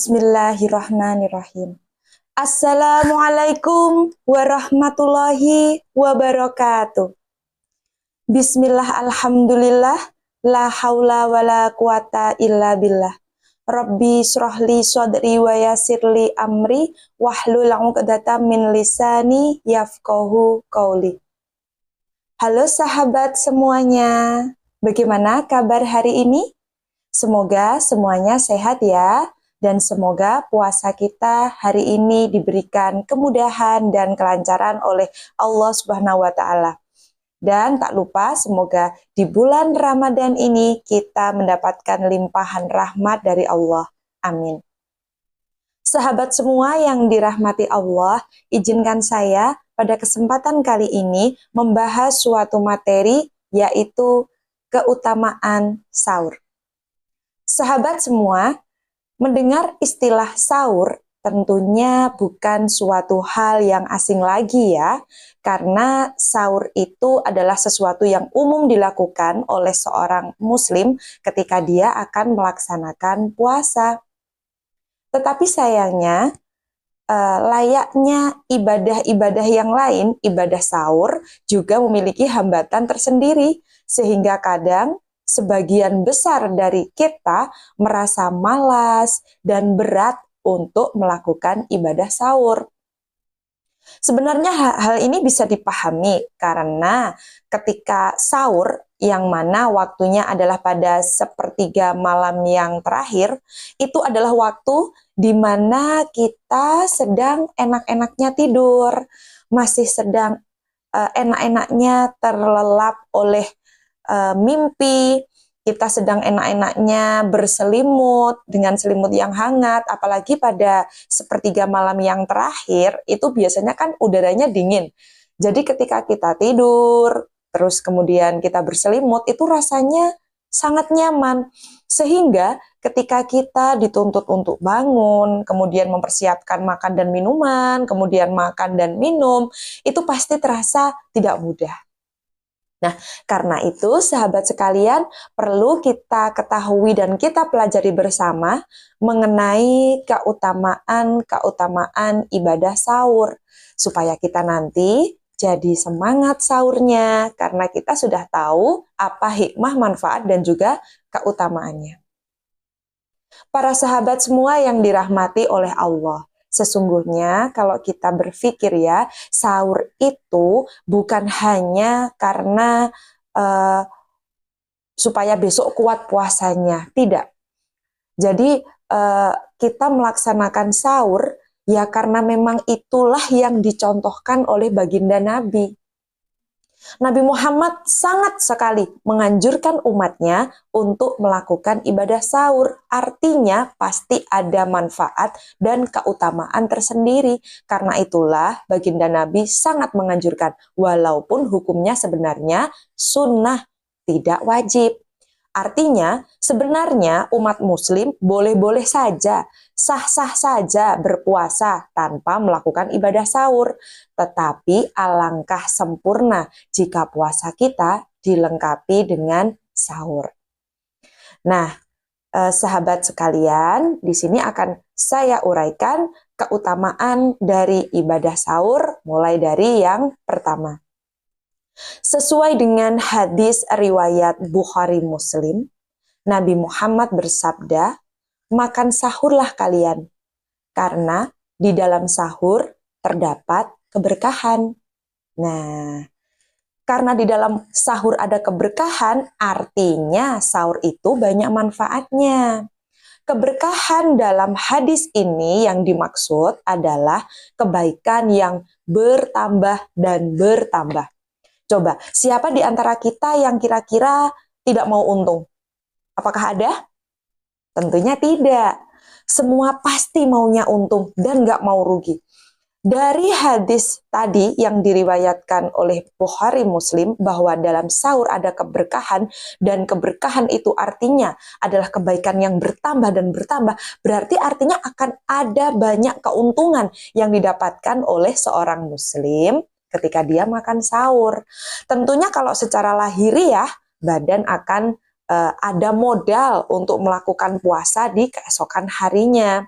Bismillahirrahmanirrahim. Assalamualaikum warahmatullahi wabarakatuh. Bismillah, alhamdulillah, la haula wa la quwata illa billah. Rabbi syrahli sodri wa yasirli amri wahlul 'uqdatam min lisani yafqahu qauli. Halo sahabat semuanya, bagaimana kabar hari ini? Semoga semuanya sehat ya. Dan semoga puasa kita hari ini diberikan kemudahan dan kelancaran oleh Allah Subhanahu wa Ta'ala. Dan tak lupa, semoga di bulan Ramadan ini kita mendapatkan limpahan rahmat dari Allah. Amin. Sahabat semua yang dirahmati Allah, izinkan saya pada kesempatan kali ini membahas suatu materi, yaitu keutamaan sahur. Sahabat semua, mendengar istilah sahur tentunya bukan suatu hal yang asing lagi ya, karena sahur itu adalah sesuatu yang umum dilakukan oleh seorang muslim ketika dia akan melaksanakan puasa. Tetapi sayangnya, layaknya ibadah-ibadah yang lain, ibadah sahur juga memiliki hambatan tersendiri, sehingga kadang sebagian besar dari kita merasa malas dan berat untuk melakukan ibadah sahur. Sebenarnya hal ini bisa dipahami karena ketika sahur yang mana waktunya adalah pada sepertiga malam yang terakhir, itu adalah waktu di mana kita sedang enak-enaknya tidur, masih sedang enak-enaknya terlelap oleh mimpi, kita sedang enak-enaknya berselimut dengan selimut yang hangat, apalagi pada sepertiga malam yang terakhir, itu biasanya kan udaranya dingin. Jadi ketika kita tidur, terus kemudian kita berselimut, itu rasanya sangat nyaman. Sehingga ketika kita dituntut untuk bangun, kemudian mempersiapkan makan dan minuman, kemudian makan dan minum, itu pasti terasa tidak mudah. Nah, karena itu sahabat sekalian perlu kita ketahui dan kita pelajari bersama mengenai keutamaan ibadah sahur. Supaya kita nanti jadi semangat sahurnya karena kita sudah tahu apa hikmah, manfaat, dan juga keutamaannya. Para sahabat semua yang dirahmati oleh Allah. Sesungguhnya kalau kita berpikir ya, sahur itu bukan hanya karena supaya besok kuat puasanya, tidak. Jadi kita melaksanakan sahur ya karena memang itulah yang dicontohkan oleh baginda Nabi. Nabi Muhammad sangat sekali menganjurkan umatnya untuk melakukan ibadah sahur. Artinya pasti ada manfaat dan keutamaan tersendiri. Karena itulah baginda Nabi sangat menganjurkan, walaupun hukumnya sebenarnya sunnah, tidak wajib. Artinya, sebenarnya umat muslim boleh-boleh saja, sah-sah saja berpuasa tanpa melakukan ibadah sahur. Tetapi alangkah sempurna jika puasa kita dilengkapi dengan sahur. Nah, sahabat sekalian, di sini akan saya uraikan keutamaan dari ibadah sahur, mulai dari yang pertama. Sesuai dengan hadis riwayat Bukhari Muslim, Nabi Muhammad bersabda, makan sahurlah kalian, karena di dalam sahur terdapat keberkahan. Nah, karena di dalam sahur ada keberkahan, artinya sahur itu banyak manfaatnya. Keberkahan dalam hadis ini yang dimaksud adalah kebaikan yang bertambah dan bertambah. Coba, siapa di antara kita yang kira-kira tidak mau untung? Apakah ada? Tentunya tidak. Semua pasti maunya untung dan nggak mau rugi. Dari hadis tadi yang diriwayatkan oleh Bukhari Muslim bahwa dalam sahur ada keberkahan dan keberkahan itu artinya adalah kebaikan yang bertambah dan bertambah, berarti artinya akan ada banyak keuntungan yang didapatkan oleh seorang muslim ketika dia makan sahur. Tentunya kalau secara lahiriah badan akan ada modal untuk melakukan puasa di keesokan harinya.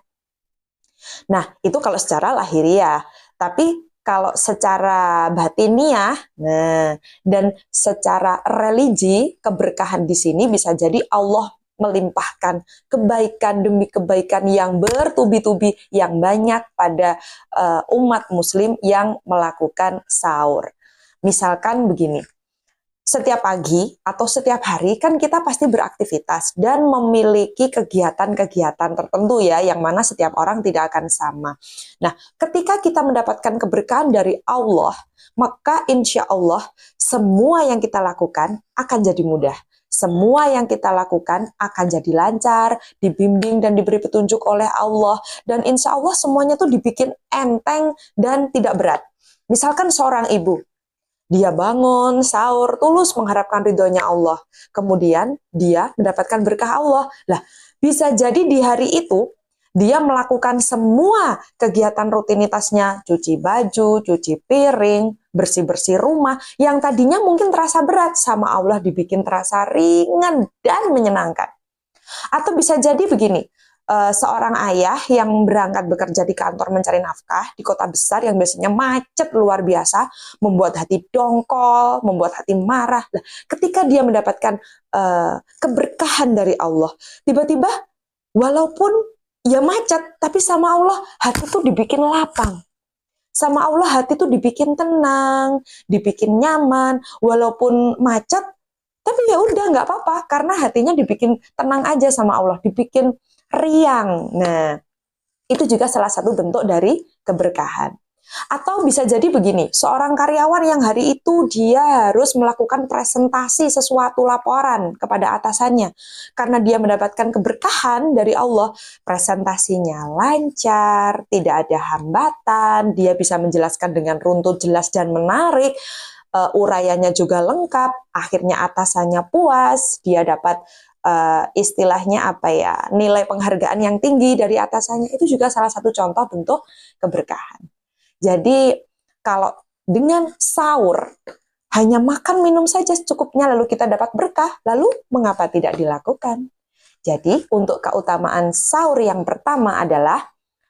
Nah, itu kalau secara lahiriah. Tapi kalau secara batiniah, nah, dan secara religi, keberkahan di sini bisa jadi Allah melimpahkan kebaikan demi kebaikan yang bertubi-tubi yang banyak pada umat muslim yang melakukan sahur. Misalkan begini, setiap pagi atau setiap hari kan kita pasti beraktivitas dan memiliki kegiatan-kegiatan tertentu ya, yang mana setiap orang tidak akan sama. Nah, ketika kita mendapatkan keberkahan dari Allah, maka insya Allah semua yang kita lakukan akan jadi mudah. Semua yang kita lakukan akan jadi lancar, dibimbing dan diberi petunjuk oleh Allah. Dan insya Allah semuanya tuh dibikin enteng dan tidak berat. Misalkan seorang ibu, dia bangun, sahur, tulus mengharapkan ridhonya Allah. Kemudian dia mendapatkan berkah Allah. Lah, bisa jadi di hari itu dia melakukan semua kegiatan rutinitasnya, cuci baju, cuci piring, bersih-bersih rumah, yang tadinya mungkin terasa berat, sama Allah dibikin terasa ringan dan menyenangkan. Atau bisa jadi begini, seorang ayah yang berangkat bekerja di kantor mencari nafkah di kota besar yang biasanya macet luar biasa, membuat hati dongkol, membuat hati marah. Nah, ketika dia mendapatkan keberkahan dari Allah, tiba-tiba walaupun ya macet, tapi sama Allah hati tuh dibikin lapang. Sama Allah hati tuh dibikin tenang, dibikin nyaman, walaupun macet, tapi ya udah nggak apa-apa karena hatinya dibikin tenang aja sama Allah, dibikin riang. Nah, itu juga salah satu bentuk dari keberkahan. Atau bisa jadi begini, seorang karyawan yang hari itu dia harus melakukan presentasi sesuatu laporan kepada atasannya. Karena dia mendapatkan keberkahan dari Allah, presentasinya lancar, tidak ada hambatan, dia bisa menjelaskan dengan runtut, jelas dan menarik, uraiannya juga lengkap, akhirnya atasannya puas, dia dapat istilahnya apa ya, nilai penghargaan yang tinggi dari atasannya. Itu juga salah satu contoh bentuk keberkahan. Jadi kalau dengan sahur hanya makan minum saja secukupnya lalu kita dapat berkah, lalu mengapa tidak dilakukan? Jadi untuk keutamaan sahur yang pertama adalah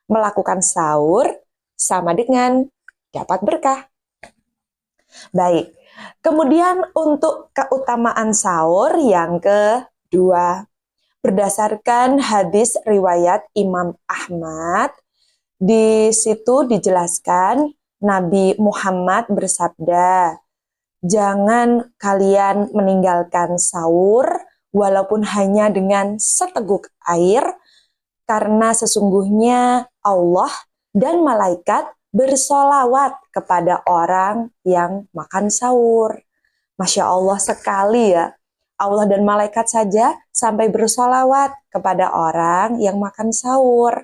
melakukan sahur sama dengan dapat berkah. Baik, kemudian untuk keutamaan sahur yang kedua, berdasarkan hadis riwayat Imam Ahmad, di situ dijelaskan Nabi Muhammad bersabda, jangan kalian meninggalkan sahur walaupun hanya dengan seteguk air, karena sesungguhnya Allah dan malaikat bersolawat kepada orang yang makan sahur. Masya Allah sekali ya. Allah dan malaikat saja sampai bersolawat kepada orang yang makan sahur.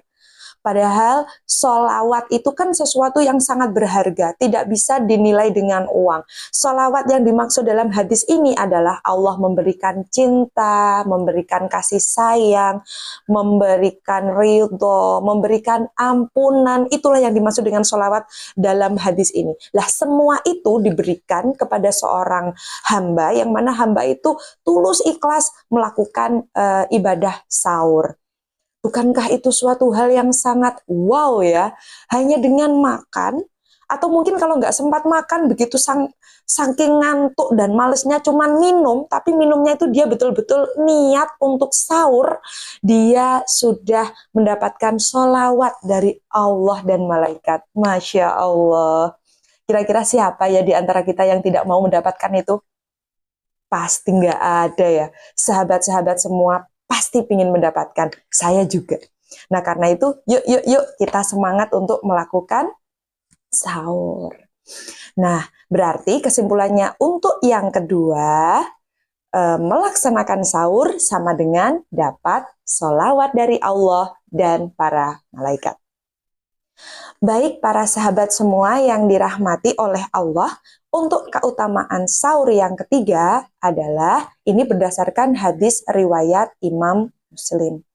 Padahal sholawat itu kan sesuatu yang sangat berharga, tidak bisa dinilai dengan uang. Sholawat yang dimaksud dalam hadis ini adalah Allah memberikan cinta, memberikan kasih sayang, memberikan ridho, memberikan ampunan. Itulah yang dimaksud dengan sholawat dalam hadis ini. Lah, semua itu diberikan kepada seorang hamba, yang mana hamba itu tulus ikhlas melakukan ibadah sahur. Bukankah itu suatu hal yang sangat wow ya? Hanya dengan makan, atau mungkin kalau nggak sempat makan, begitu saking ngantuk dan malesnya cuman minum, tapi minumnya itu dia betul-betul niat untuk sahur, dia sudah mendapatkan sholawat dari Allah dan malaikat. Masya Allah. Kira-kira siapa ya di antara kita yang tidak mau mendapatkan itu? Pasti nggak ada ya. Sahabat-sahabat semua pasti ingin mendapatkan. Saya juga. Nah, karena itu yuk kita semangat untuk melakukan sahur. Nah, berarti kesimpulannya untuk yang kedua, melaksanakan sahur sama dengan dapat sholawat dari Allah dan para malaikat. Baik para sahabat semua yang dirahmati oleh Allah, untuk keutamaan sahur yang ketiga adalah ini berdasarkan hadis riwayat Imam Muslim.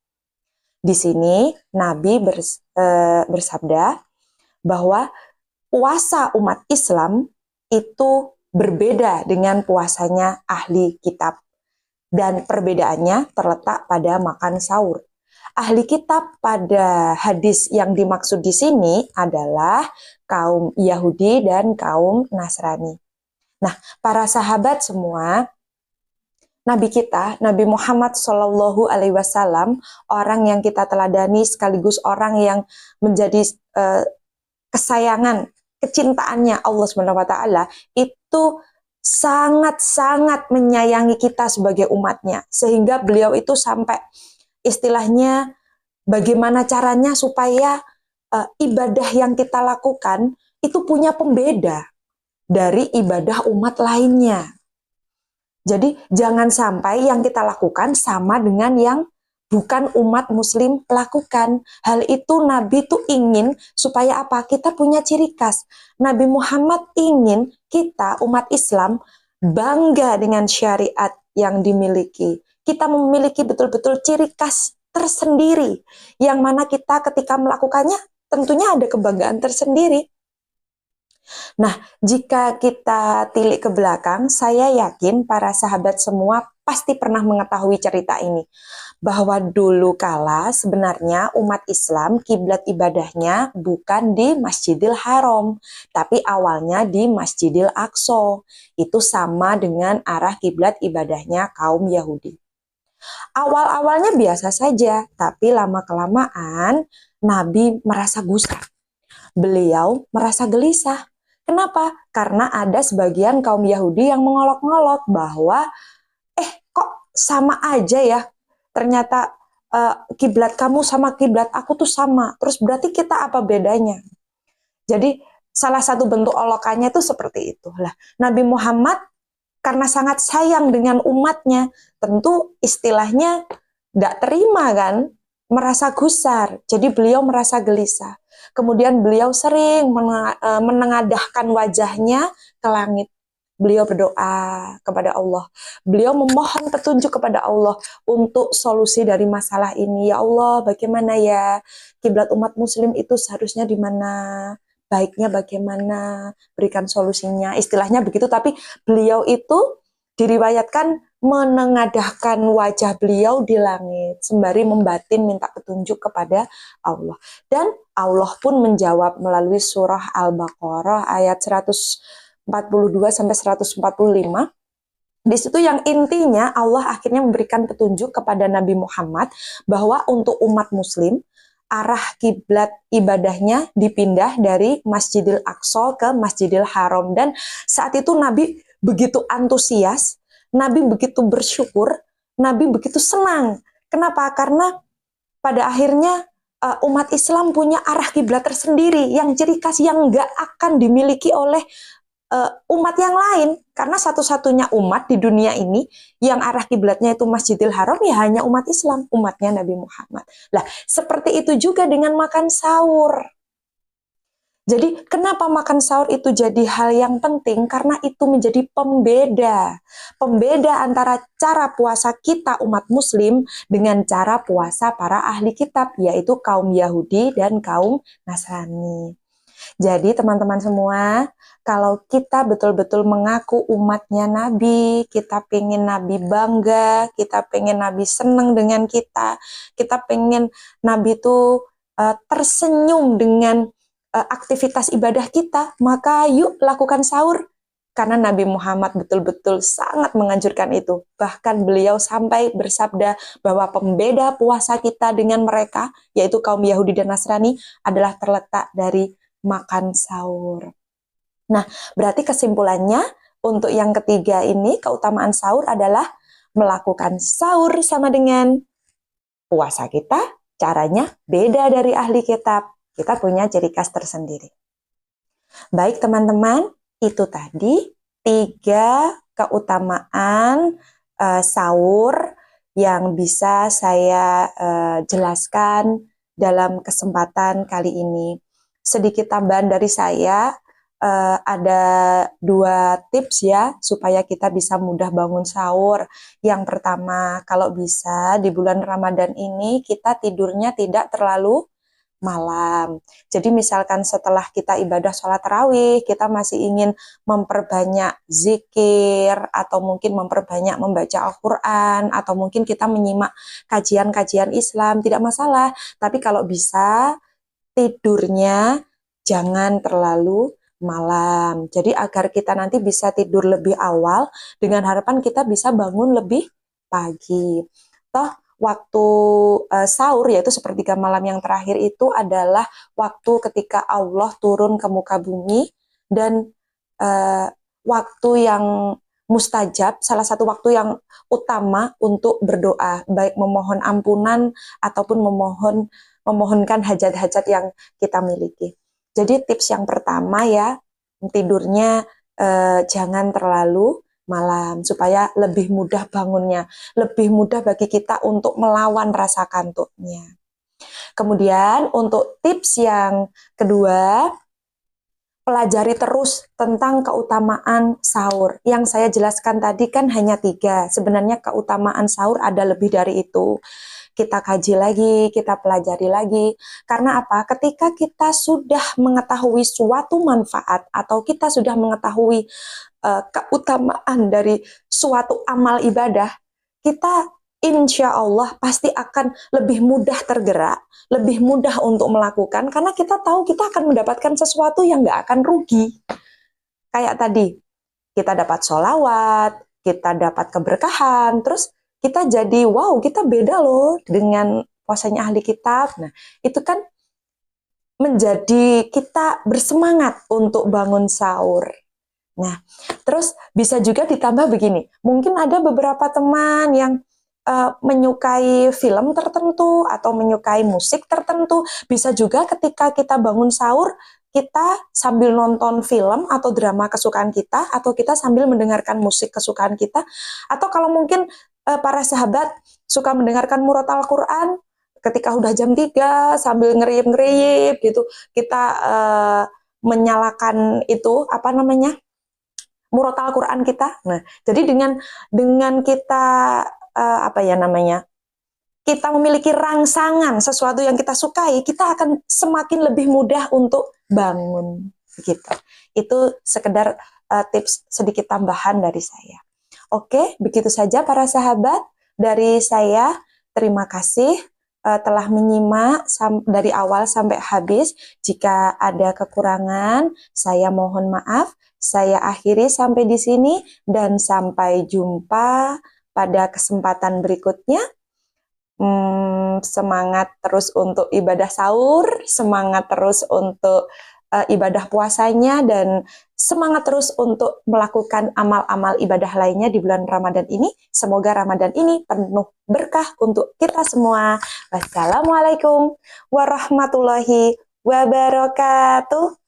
Di sini Nabi bersabda bahwa puasa umat Islam itu berbeda dengan puasanya ahli kitab. Dan perbedaannya terletak pada makan sahur. Ahli kitab pada hadis yang dimaksud di sini adalah kaum Yahudi dan kaum Nasrani. Nah, para sahabat semua, Nabi kita, Nabi Muhammad Shallallahu Alaihi Wasallam, orang yang kita teladani sekaligus orang yang menjadi kesayangan, kecintaannya Allah Subhanahu Wa Taala, itu sangat-sangat menyayangi kita sebagai umatnya, sehingga beliau itu sampai istilahnya bagaimana caranya supaya ibadah yang kita lakukan itu punya pembeda dari ibadah umat lainnya. Jadi jangan sampai yang kita lakukan sama dengan yang bukan umat muslim lakukan. Hal itu Nabi tuh ingin supaya apa? Kita punya ciri khas. Nabi Muhammad ingin kita umat Islam bangga dengan syariat yang dimiliki. Kita memiliki betul-betul ciri khas tersendiri. Yang mana kita ketika melakukannya tentunya ada kebanggaan tersendiri. Nah, jika kita tilik ke belakang, saya yakin para sahabat semua pasti pernah mengetahui cerita ini. Bahwa dulu kala sebenarnya umat Islam kiblat ibadahnya bukan di Masjidil Haram, tapi awalnya di Masjidil Aqsa. Itu sama dengan arah kiblat ibadahnya kaum Yahudi. Awal-awalnya biasa saja, tapi lama-kelamaan Nabi merasa gusar. Beliau merasa gelisah. Kenapa? Karena ada sebagian kaum Yahudi yang mengolok-ngolok bahwa kok sama aja ya, ternyata kiblat kamu sama kiblat aku tuh sama, terus berarti kita apa bedanya? Jadi salah satu bentuk olokannya itu seperti itu lah. Nabi Muhammad karena sangat sayang dengan umatnya, tentu istilahnya tidak terima kan, merasa gusar, jadi beliau merasa gelisah. Kemudian beliau sering menengadahkan wajahnya ke langit. Beliau berdoa kepada Allah. Beliau memohon petunjuk kepada Allah untuk solusi dari masalah ini. Ya Allah, bagaimana ya kiblat umat muslim itu seharusnya di mana? Baiknya bagaimana? Berikan solusinya. Istilahnya begitu, tapi beliau itu diriwayatkan menengadahkan wajah beliau di langit sembari membatin minta petunjuk kepada Allah. Dan Allah pun menjawab melalui surah Al-Baqarah ayat 142 sampai 145. Di situ yang intinya Allah akhirnya memberikan petunjuk kepada Nabi Muhammad bahwa untuk umat muslim arah kiblat ibadahnya dipindah dari Masjidil Aqsa ke Masjidil Haram. Dan saat itu Nabi begitu antusias, Nabi begitu bersyukur, Nabi begitu senang. Kenapa? Karena pada akhirnya umat Islam punya arah kiblat tersendiri yang ciri khas yang nggak akan dimiliki oleh umat yang lain. Karena satu-satunya umat di dunia ini yang arah kiblatnya itu Masjidil Haram ya hanya umat Islam, umatnya Nabi Muhammad. Lah, seperti itu juga dengan makan sahur. Jadi kenapa makan sahur itu jadi hal yang penting? Karena itu menjadi pembeda. Pembeda antara cara puasa kita umat muslim dengan cara puasa para ahli kitab, yaitu kaum Yahudi dan kaum Nasrani. Jadi teman-teman semua, kalau kita betul-betul mengaku umatnya Nabi, kita pengen Nabi bangga, kita pengen Nabi senang dengan kita pengen Nabi itu tersenyum dengan aktivitas ibadah kita, maka yuk lakukan sahur. Karena Nabi Muhammad betul-betul sangat menganjurkan itu. Bahkan beliau sampai bersabda bahwa pembeda puasa kita dengan mereka, yaitu kaum Yahudi dan Nasrani, adalah terletak dari makan sahur. Nah, berarti kesimpulannya untuk yang ketiga ini, keutamaan sahur adalah melakukan sahur sama dengan puasa kita, caranya beda dari ahli kitab. Kita punya ciri khas tersendiri. Baik teman-teman, itu tadi 3 keutamaan sahur yang bisa saya jelaskan dalam kesempatan kali ini. Sedikit tambahan dari saya, ada 2 tips ya supaya kita bisa mudah bangun sahur. Yang pertama, kalau bisa di bulan Ramadan ini kita tidurnya tidak terlalu malam. Jadi misalkan setelah kita ibadah sholat tarawih, kita masih ingin memperbanyak zikir, atau mungkin memperbanyak membaca Al-Quran, atau mungkin kita menyimak kajian-kajian Islam, tidak masalah. Tapi kalau bisa, tidurnya jangan terlalu malam. Jadi agar kita nanti bisa tidur lebih awal, dengan harapan kita bisa bangun lebih pagi. Toh waktu sahur, yaitu sepertiga malam yang terakhir, itu adalah waktu ketika Allah turun ke muka bumi, dan waktu yang mustajab, salah satu waktu yang utama untuk berdoa, baik memohon ampunan ataupun memohonkan hajat-hajat yang kita miliki. Jadi tips yang pertama ya, tidurnya jangan terlalu malam, supaya lebih mudah bangunnya, lebih mudah bagi kita untuk melawan rasa kantuknya. Kemudian untuk tips yang kedua, pelajari terus tentang keutamaan sahur. Yang saya jelaskan tadi kan hanya 3, sebenarnya keutamaan sahur ada lebih dari itu. Kita kaji lagi, kita pelajari lagi. Karena apa? Ketika kita sudah mengetahui suatu manfaat, atau kita sudah mengetahui keutamaan dari suatu amal ibadah, kita insya Allah pasti akan lebih mudah tergerak, lebih mudah untuk melakukan, karena kita tahu kita akan mendapatkan sesuatu yang nggak akan rugi. Kayak tadi, kita dapat sholawat, kita dapat keberkahan, terus kita jadi, wow, kita beda loh dengan puasanya ahli kitab. Nah, itu kan menjadi kita bersemangat untuk bangun sahur. Nah, terus bisa juga ditambah begini, mungkin ada beberapa teman yang menyukai film tertentu atau menyukai musik tertentu. Bisa juga ketika kita bangun sahur, kita sambil nonton film atau drama kesukaan kita, atau kita sambil mendengarkan musik kesukaan kita, atau kalau mungkin para sahabat suka mendengarkan murotal Quran ketika udah jam 3 sambil ngeriyip-ngeriyip gitu, kita menyalakan itu apa namanya, murotal Quran kita. Nah, jadi dengan kita apa ya namanya, kita memiliki rangsangan sesuatu yang kita sukai, kita akan semakin lebih mudah untuk bangun gitu. Itu sekedar tips sedikit tambahan dari saya. Oke, begitu saja para sahabat dari saya. Terima kasih telah menyimak dari awal sampai habis. Jika ada kekurangan, saya mohon maaf. Saya akhiri sampai di sini, dan sampai jumpa pada kesempatan berikutnya. Semangat terus untuk ibadah sahur, semangat terus untuk ibadah puasanya, dan semangat terus untuk melakukan amal-amal ibadah lainnya di bulan Ramadan ini. Semoga Ramadan ini penuh berkah untuk kita semua. Wassalamualaikum warahmatullahi wabarakatuh.